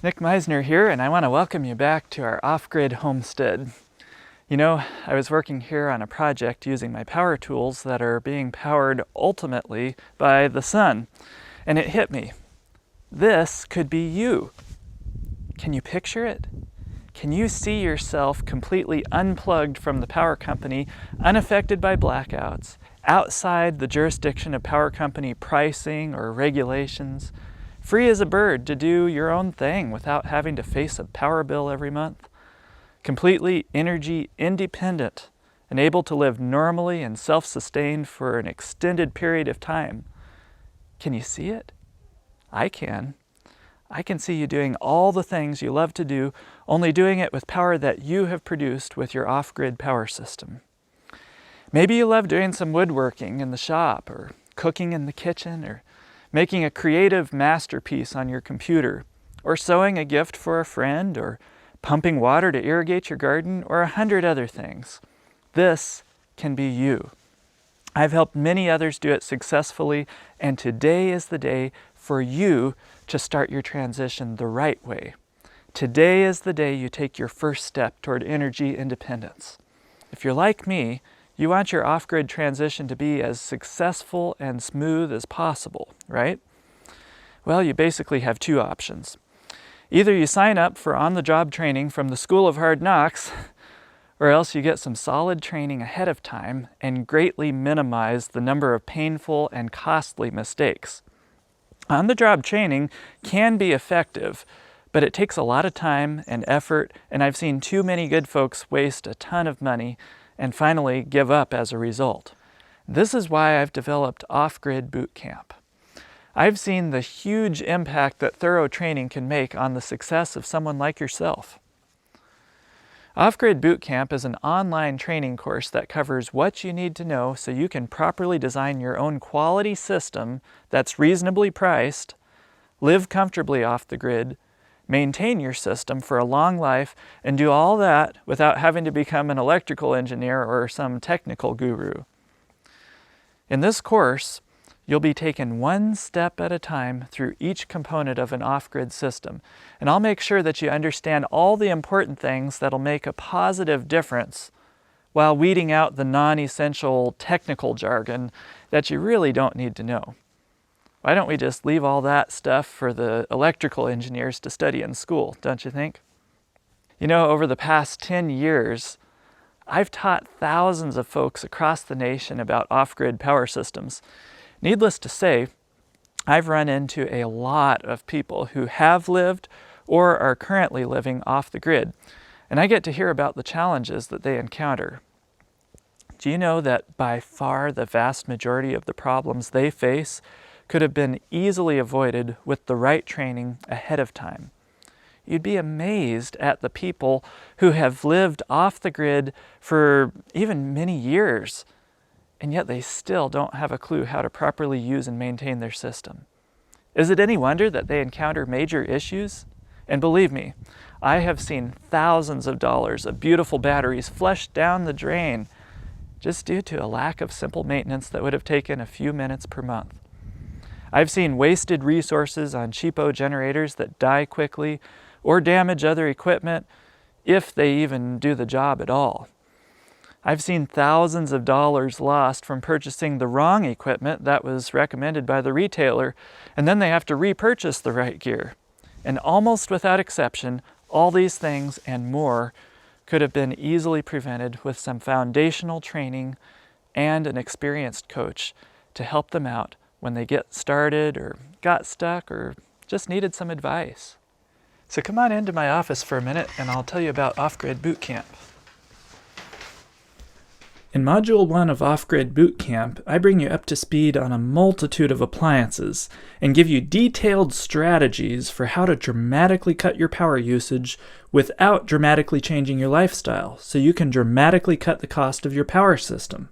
Nick Meisner here, and I want to welcome you back to our off-grid homestead. You know, I was working here on a project using my power tools that are being powered ultimately by the sun, and it hit me. This could be you. Can you picture it? Can you see yourself completely unplugged from the power company, unaffected by blackouts, outside the jurisdiction of power company pricing or regulations, free as a bird to do your own thing without having to face a power bill every month? Completely energy independent and able to live normally and self-sustained for an extended period of time. Can you see it? I can. I can see you doing all the things you love to do, only doing it with power that you have produced with your off-grid power system. Maybe you love doing some woodworking in the shop, or cooking in the kitchen, or making a creative masterpiece on your computer, or sewing a gift for a friend, or pumping water to irrigate your garden, or 100 other things. This can be you. I've helped many others do it successfully, and today is the day for you to start your transition the right way. Today is the day you take your first step toward energy independence. If you're like me, you want your off-grid transition to be as successful and smooth as possible, right? Well, you basically have two options. Either you sign up for on-the-job training from the School of Hard Knocks, or else you get some solid training ahead of time and greatly minimize the number of painful and costly mistakes. On-the-job training can be effective, but it takes a lot of time and effort, and I've seen too many good folks waste a ton of money and finally give up as a result. This is why I've developed Off-Grid Boot Camp. I've seen the huge impact that thorough training can make on the success of someone like yourself. Off-Grid Boot Camp is an online training course that covers what you need to know so you can properly design your own quality system that's reasonably priced, live comfortably off the grid, maintain your system for a long life, and do all that without having to become an electrical engineer or some technical guru. In this course, you'll be taken one step at a time through each component of an off-grid system, and I'll make sure that you understand all the important things that'll make a positive difference while weeding out the non-essential technical jargon that you really don't need to know. Why don't we just leave all that stuff for the electrical engineers to study in school, don't you think? You know, over the past 10 years, I've taught thousands of folks across the nation about off-grid power systems. Needless to say, I've run into a lot of people who have lived or are currently living off the grid, and I get to hear about the challenges that they encounter. Do you know that by far the vast majority of the problems they face could have been easily avoided with the right training ahead of time? You'd be amazed at the people who have lived off the grid for even many years, and yet they still don't have a clue how to properly use and maintain their system. Is it any wonder that they encounter major issues? And believe me, I have seen thousands of dollars of beautiful batteries flushed down the drain just due to a lack of simple maintenance that would have taken a few minutes per month. I've seen wasted resources on cheapo generators that die quickly or damage other equipment if they even do the job at all. I've seen thousands of dollars lost from purchasing the wrong equipment that was recommended by the retailer, and then they have to repurchase the right gear. And almost without exception, all these things and more could have been easily prevented with some foundational training and an experienced coach to help them out when they get started or got stuck or just needed some advice. So come on into my office for a minute and I'll tell you about Off-Grid Boot Camp. In Module 1 of Off-Grid Boot Camp, I bring you up to speed on a multitude of appliances and give you detailed strategies for how to dramatically cut your power usage without dramatically changing your lifestyle, so you can dramatically cut the cost of your power system.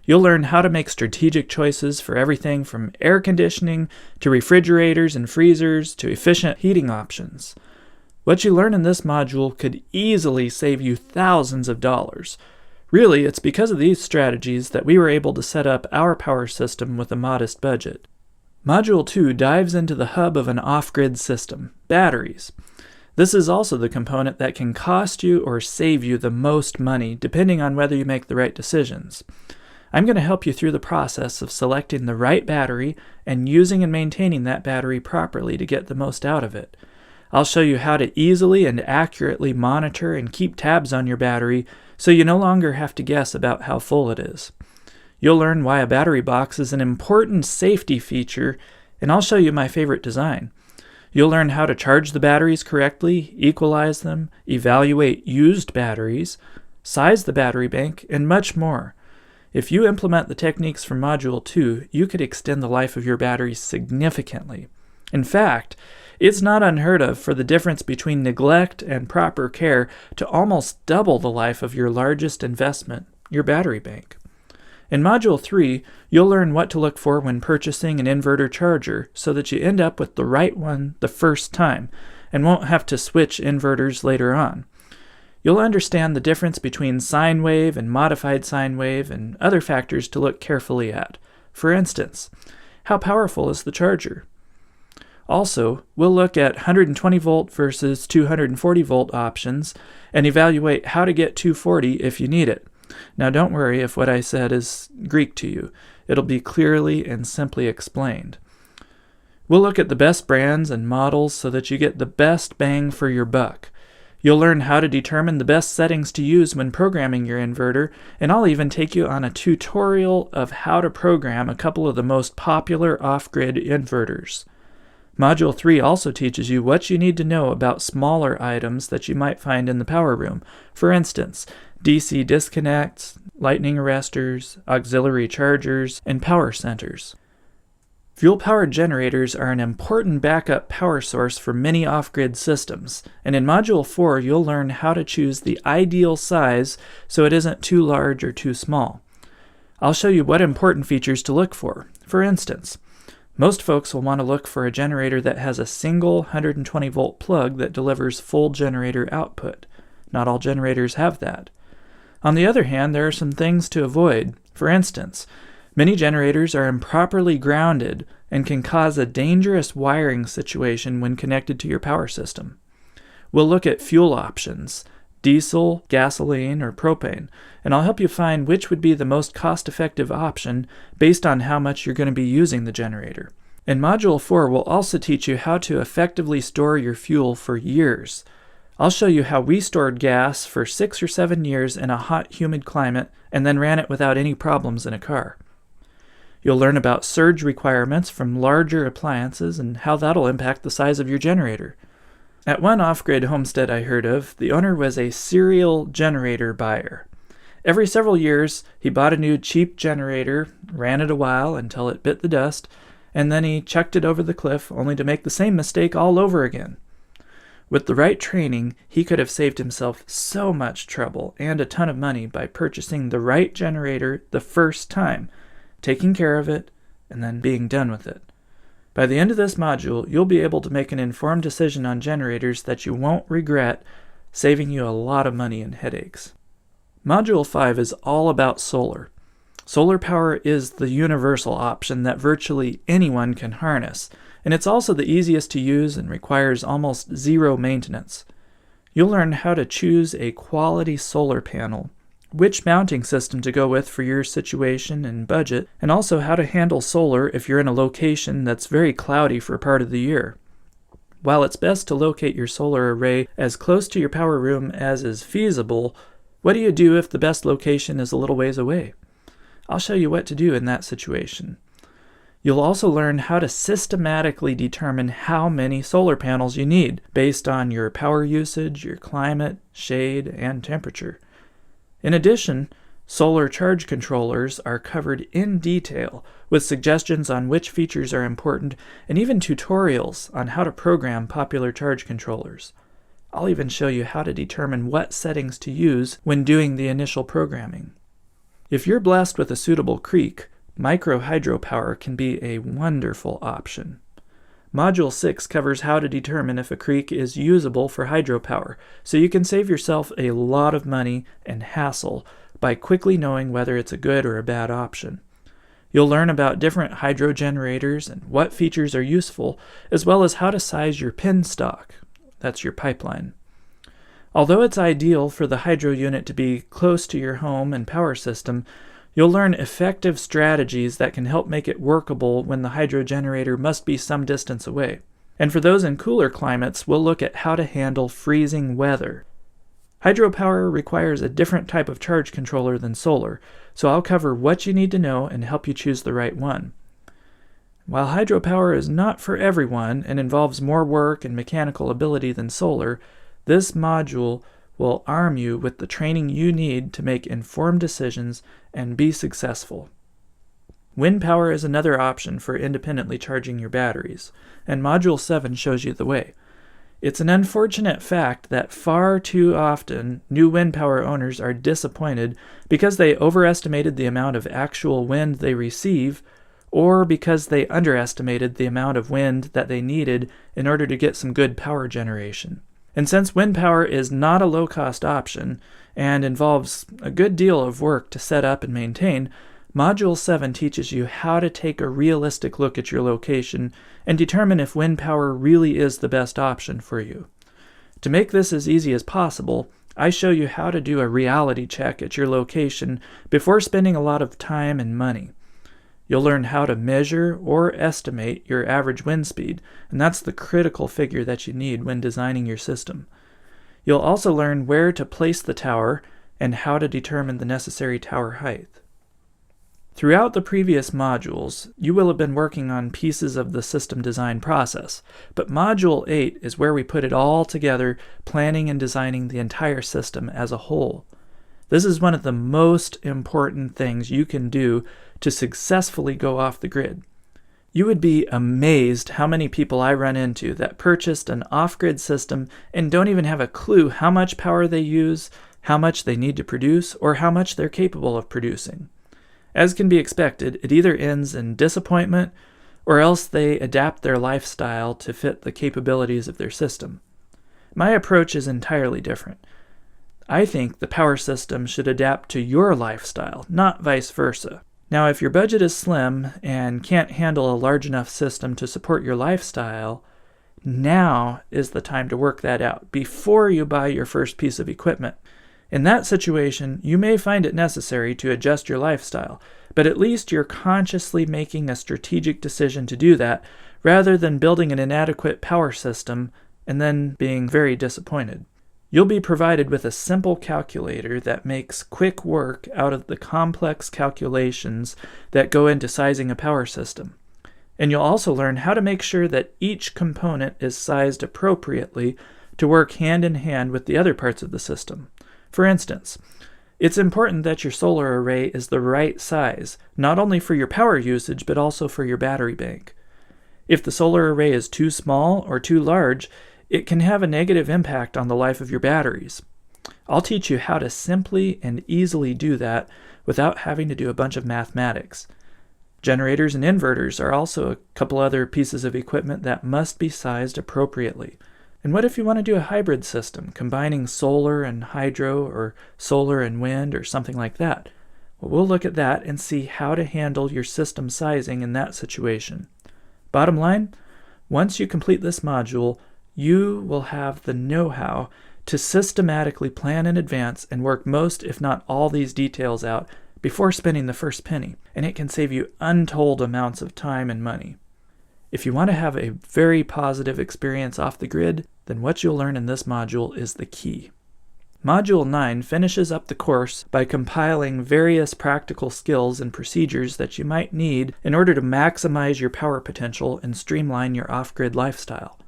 You'll learn how to make strategic choices for everything from air conditioning to refrigerators and freezers to efficient heating options. What you learn in this module could easily save you thousands of dollars. Really, it's because of these strategies that we were able to set up our power system with a modest budget. Module 2 dives into the hub of an off-grid system, batteries. This is also the component that can cost you or save you the most money, depending on whether you make the right decisions. I'm going to help you through the process of selecting the right battery and using and maintaining that battery properly to get the most out of it. I'll show you how to easily and accurately monitor and keep tabs on your battery so you no longer have to guess about how full it is. You'll learn why a battery box is an important safety feature, and I'll show you my favorite design. You'll learn how to charge the batteries correctly, equalize them, evaluate used batteries, size the battery bank, and much more. If you implement the techniques from Module 2, you could extend the life of your batteries significantly. In fact, it's not unheard of for the difference between neglect and proper care to almost double the life of your largest investment, your battery bank. In Module 3, you'll learn what to look for when purchasing an inverter charger so that you end up with the right one the first time and won't have to switch inverters later on. You'll understand the difference between sine wave and modified sine wave and other factors to look carefully at. For instance, how powerful is the charger? Also, we'll look at 120 volt versus 240 volt options and evaluate how to get 240 if you need it. Now don't worry if what I said is Greek to you. It'll be clearly and simply explained. We'll look at the best brands and models so that you get the best bang for your buck. You'll learn how to determine the best settings to use when programming your inverter, and I'll even take you on a tutorial of how to program a couple of the most popular off-grid inverters. Module 3 also teaches you what you need to know about smaller items that you might find in the power room. For instance, DC disconnects, lightning arresters, auxiliary chargers, and power centers. Fuel-powered generators are an important backup power source for many off-grid systems, and in Module 4 you'll learn how to choose the ideal size so it isn't too large or too small. I'll show you what important features to look for. For instance, most folks will want to look for a generator that has a single 120 volt plug that delivers full generator output. Not all generators have that. On the other hand, there are some things to avoid. For instance, many generators are improperly grounded and can cause a dangerous wiring situation when connected to your power system. We'll look at fuel options, diesel, gasoline, or propane, and I'll help you find which would be the most cost-effective option based on how much you're going to be using the generator. In Module 4, we'll also teach you how to effectively store your fuel for years. I'll show you how we stored gas for 6 or 7 years in a hot, humid climate and then ran it without any problems in a car. You'll learn about surge requirements from larger appliances and how that'll impact the size of your generator. At one off-grid homestead I heard of, the owner was a serial generator buyer. Every several years, he bought a new cheap generator, ran it a while until it bit the dust, and then he chucked it over the cliff only to make the same mistake all over again. With the right training, he could have saved himself so much trouble and a ton of money by purchasing the right generator the first time, taking care of it, and then being done with it. By the end of this module, you'll be able to make an informed decision on generators that you won't regret, saving you a lot of money and headaches. Module 5 is all about solar. Solar power is the universal option that virtually anyone can harness, and it's also the easiest to use and requires almost zero maintenance. You'll learn how to choose a quality solar panel, which mounting system to go with for your situation and budget, and also how to handle solar if you're in a location that's very cloudy for part of the year. While it's best to locate your solar array as close to your power room as is feasible, what do you do if the best location is a little ways away? I'll show you what to do in that situation. You'll also learn how to systematically determine how many solar panels you need based on your power usage, your climate, shade, and temperature. In addition, solar charge controllers are covered in detail with suggestions on which features are important and even tutorials on how to program popular charge controllers. I'll even show you how to determine what settings to use when doing the initial programming. If you're blessed with a suitable creek, micro hydropower can be a wonderful option. Module 6 covers how to determine if a creek is usable for hydropower, so you can save yourself a lot of money and hassle by quickly knowing whether it's a good or a bad option. You'll learn about different hydro generators and what features are useful, as well as how to size your pin stock. That's your pipeline. Although it's ideal for the hydro unit to be close to your home and power system, you'll learn effective strategies that can help make it workable when the hydro generator must be some distance away. And for those in cooler climates, we'll look at how to handle freezing weather. Hydropower requires a different type of charge controller than solar, so I'll cover what you need to know and help you choose the right one. While hydropower is not for everyone and involves more work and mechanical ability than solar, this module will arm you with the training you need to make informed decisions and be successful. Wind power is another option for independently charging your batteries, and Module 7 shows you the way. It's an unfortunate fact that far too often new wind power owners are disappointed because they overestimated the amount of actual wind they receive, or because they underestimated the amount of wind that they needed in order to get some good power generation. And since wind power is not a low-cost option and involves a good deal of work to set up and maintain, Module 7 teaches you how to take a realistic look at your location and determine if wind power really is the best option for you. To make this as easy as possible, I show you how to do a reality check at your location before spending a lot of time and money. You'll learn how to measure or estimate your average wind speed, and that's the critical figure that you need when designing your system. You'll also learn where to place the tower and how to determine the necessary tower height. Throughout the previous modules, you will have been working on pieces of the system design process, but Module 8 is where we put it all together, planning and designing the entire system as a whole. This is one of the most important things you can do to successfully go off the grid. You would be amazed how many people I run into that purchased an off-grid system and don't even have a clue how much power they use, how much they need to produce, or how much they're capable of producing. As can be expected, it either ends in disappointment or else they adapt their lifestyle to fit the capabilities of their system. My approach is entirely different. I think the power system should adapt to your lifestyle, not vice versa. Now, if your budget is slim and can't handle a large enough system to support your lifestyle, now is the time to work that out before you buy your first piece of equipment. In that situation, you may find it necessary to adjust your lifestyle, but at least you're consciously making a strategic decision to do that, rather than building an inadequate power system and then being very disappointed. You'll be provided with a simple calculator that makes quick work out of the complex calculations that go into sizing a power system. And you'll also learn how to make sure that each component is sized appropriately to work hand in hand with the other parts of the system. For instance, it's important that your solar array is the right size, not only for your power usage, but also for your battery bank. If the solar array is too small or too large, it can have a negative impact on the life of your batteries. I'll teach you how to simply and easily do that without having to do a bunch of mathematics. Generators and inverters are also a couple other pieces of equipment that must be sized appropriately. And what if you want to do a hybrid system, combining solar and hydro, or solar and wind, or something like that? Well, we'll look at that and see how to handle your system sizing in that situation. Bottom line, once you complete this module, you will have the know-how to systematically plan in advance and work most, if not all, these details out before spending the first penny, and it can save you untold amounts of time and money. If you want to have a very positive experience off the grid, then what you'll learn in this module is the key. Module 9 finishes up the course by compiling various practical skills and procedures that you might need in order to maximize your power potential and streamline your off-grid lifestyle.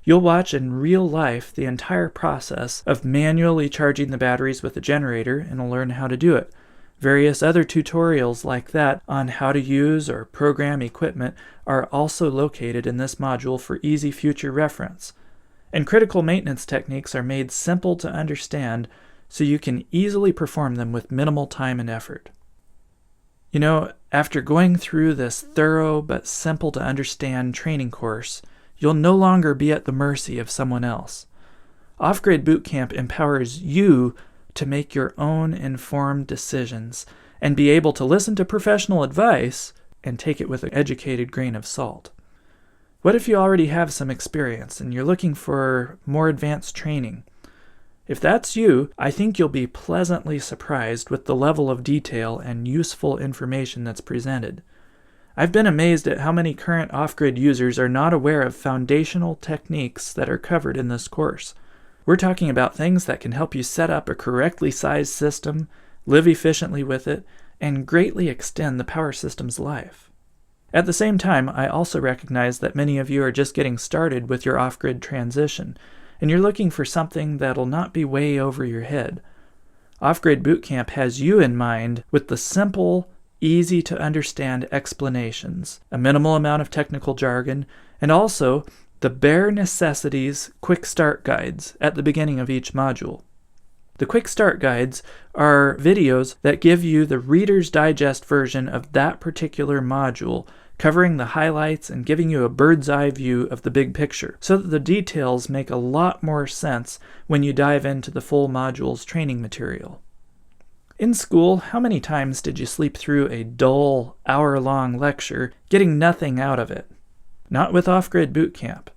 You'll watch in real life the entire process of manually charging the batteries with a generator and will learn how to do it. Various other tutorials like that on how to use or program equipment are also located in this module for easy future reference. And critical maintenance techniques are made simple to understand so you can easily perform them with minimal time and effort. You know, after going through this thorough but simple to understand training course, you'll no longer be at the mercy of someone else. Off-Grid Bootcamp empowers you to make your own informed decisions and be able to listen to professional advice and take it with an educated grain of salt. What if you already have some experience and you're looking for more advanced training? If that's you, I think you'll be pleasantly surprised with the level of detail and useful information that's presented. I've been amazed at how many current off-grid users are not aware of foundational techniques that are covered in this course. We're talking about things that can help you set up a correctly sized system, live efficiently with it, and greatly extend the power system's life. At the same time, I also recognize that many of you are just getting started with your off-grid transition, and you're looking for something that'll not be way over your head. Off-Grid Bootcamp has you in mind with the simple, easy-to-understand explanations, a minimal amount of technical jargon, and also the bare necessities quick start guides at the beginning of each module. The quick start guides are videos that give you the Reader's Digest version of that particular module, covering the highlights and giving you a bird's eye view of the big picture, so that the details make a lot more sense when you dive into the full module's training material. In school, how many times did you sleep through a dull, hour-long lecture, getting nothing out of it? Not with Off-Grid Bootcamp.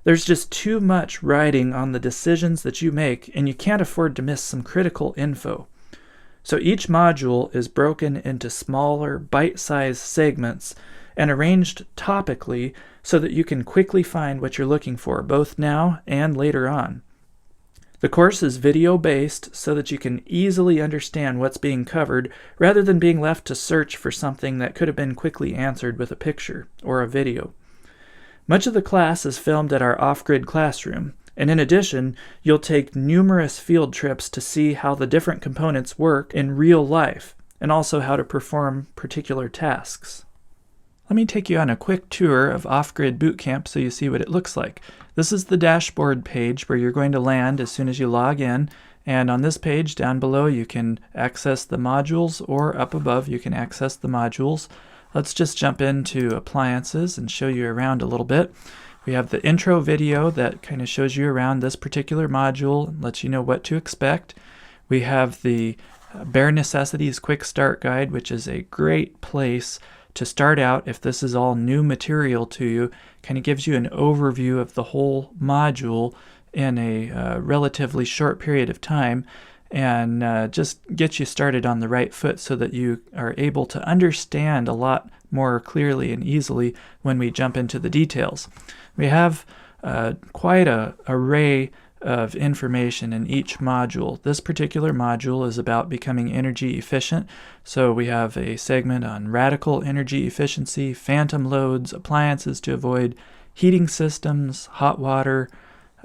There's just too much riding on the decisions that you make, and you can't afford to miss some critical info. So each module is broken into smaller, bite-sized segments and arranged topically so that you can quickly find what you're looking for, both now and later on. The course is video-based so that you can easily understand what's being covered rather than being left to search for something that could have been quickly answered with a picture or a video. Much of the class is filmed at our off-grid classroom, and in addition, you'll take numerous field trips to see how the different components work in real life, and also how to perform particular tasks. Let me take you on a quick tour of Off-Grid Bootcamp so you see what it looks like. This is the dashboard page where you're going to land as soon as you log in, and on this page down below you can access the modules, or up above you can access the modules. Let's just jump into appliances and show you around a little bit. We have the intro video that kind of shows you around this particular module and lets you know what to expect. We have the Bare Necessities Quick Start Guide, which is a great place to start out if this is all new material to you. Kind of gives you an overview of the whole module in a relatively short period of time, and just gets you started on the right foot so that you are able to understand a lot more clearly and easily when we jump into the details. We have quite an array of information in each module. This particular module is about becoming energy efficient, so we have a segment on radical energy efficiency, phantom loads, appliances to avoid, heating systems, hot water,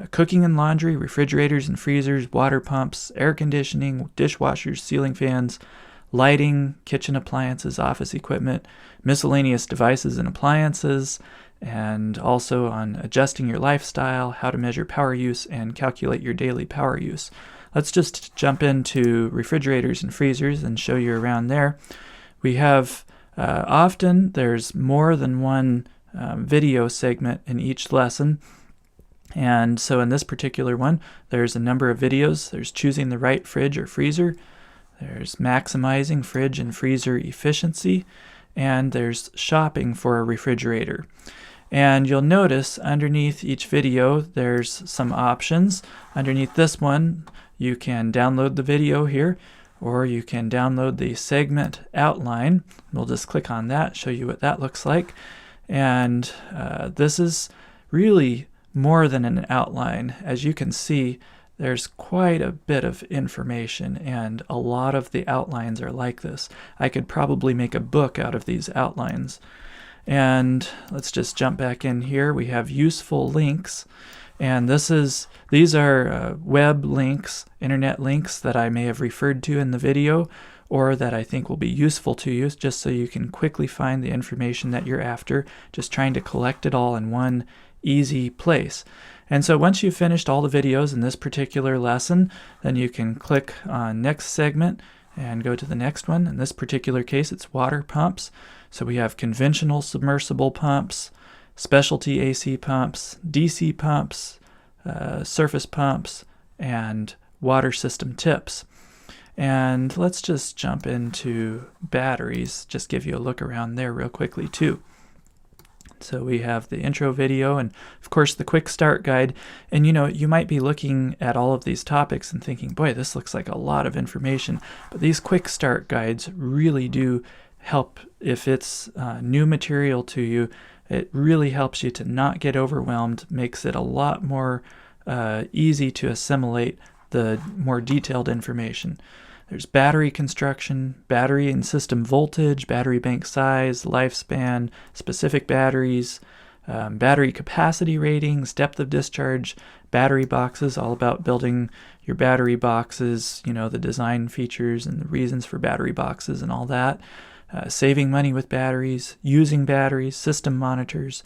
cooking and laundry, refrigerators and freezers, water pumps, air conditioning, dishwashers, ceiling fans, lighting, kitchen appliances, office equipment, miscellaneous devices and appliances, and also on adjusting your lifestyle, how to measure power use, and calculate your daily power use. Let's just jump into refrigerators and freezers and show you around there. We have often there's more than one video segment in each lesson. And so in this particular one, there's a number of videos. There's choosing the right fridge or freezer. There's maximizing fridge and freezer efficiency. And there's shopping for a refrigerator. And you'll notice underneath each video, there's some options. Underneath this one, you can download the video here, or you can download the segment outline. We'll just click on that, show you what that looks like. And this is really more than an outline. As you can see, there's quite a bit of information, and a lot of the outlines are like this. I could probably make a book out of these outlines. And let's just jump back in here. We have useful links, and these are web links, internet links that I may have referred to in the video, or that I think will be useful to you, just so you can quickly find the information that you're after, just trying to collect it all in one easy place. And so once you've finished all the videos in this particular lesson, then you can click on next segment and go to the next one. In this particular case, it's water pumps. So we have conventional submersible pumps, specialty AC pumps, DC pumps, surface pumps, and water system tips. And let's just jump into batteries, just give you a look around there real quickly too. So we have the intro video and of course the quick start guide. And you might be looking at all of these topics and thinking, boy, this looks like a lot of information. But these quick start guides really do help if it's new material to you. It really helps you to not get overwhelmed, makes it a lot more easy to assimilate the more detailed information. There's battery construction, battery and system voltage, battery bank size, lifespan, specific batteries, battery capacity ratings, depth of discharge, battery boxes, all about building your battery boxes, the design features and the reasons for battery boxes and all that, saving money with batteries, using batteries, system monitors,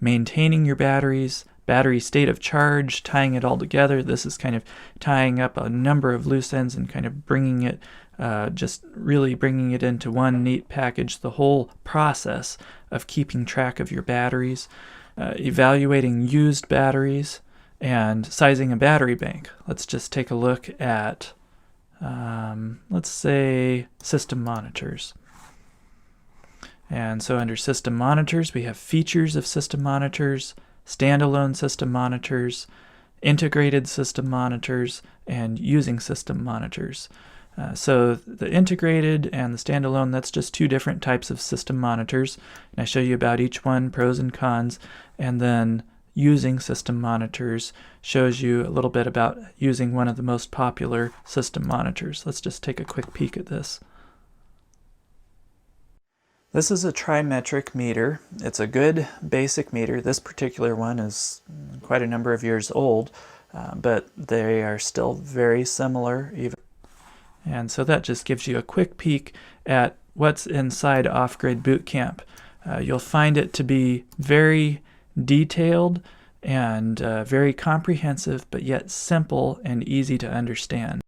maintaining your batteries, battery state of charge, tying it all together. This is kind of tying up a number of loose ends and kind of bringing it, just really bringing it into one neat package, the whole process of keeping track of your batteries, evaluating used batteries, and sizing a battery bank. Let's just take a look at, let's say, system monitors. And so under system monitors, we have features of system monitors, standalone system monitors, integrated system monitors, and using system monitors. So the integrated and the standalone, that's just two different types of system monitors. And I show you about each one, pros and cons. And then using system monitors shows you a little bit about using one of the most popular system monitors. Let's just take a quick peek at this. This is a trimetric meter. It's a good basic meter. This particular one is quite a number of years old, but they are still very similar. And so that just gives you a quick peek at what's inside Off-Grid Boot Camp. You'll find it to be very detailed and very comprehensive, but yet simple and easy to understand.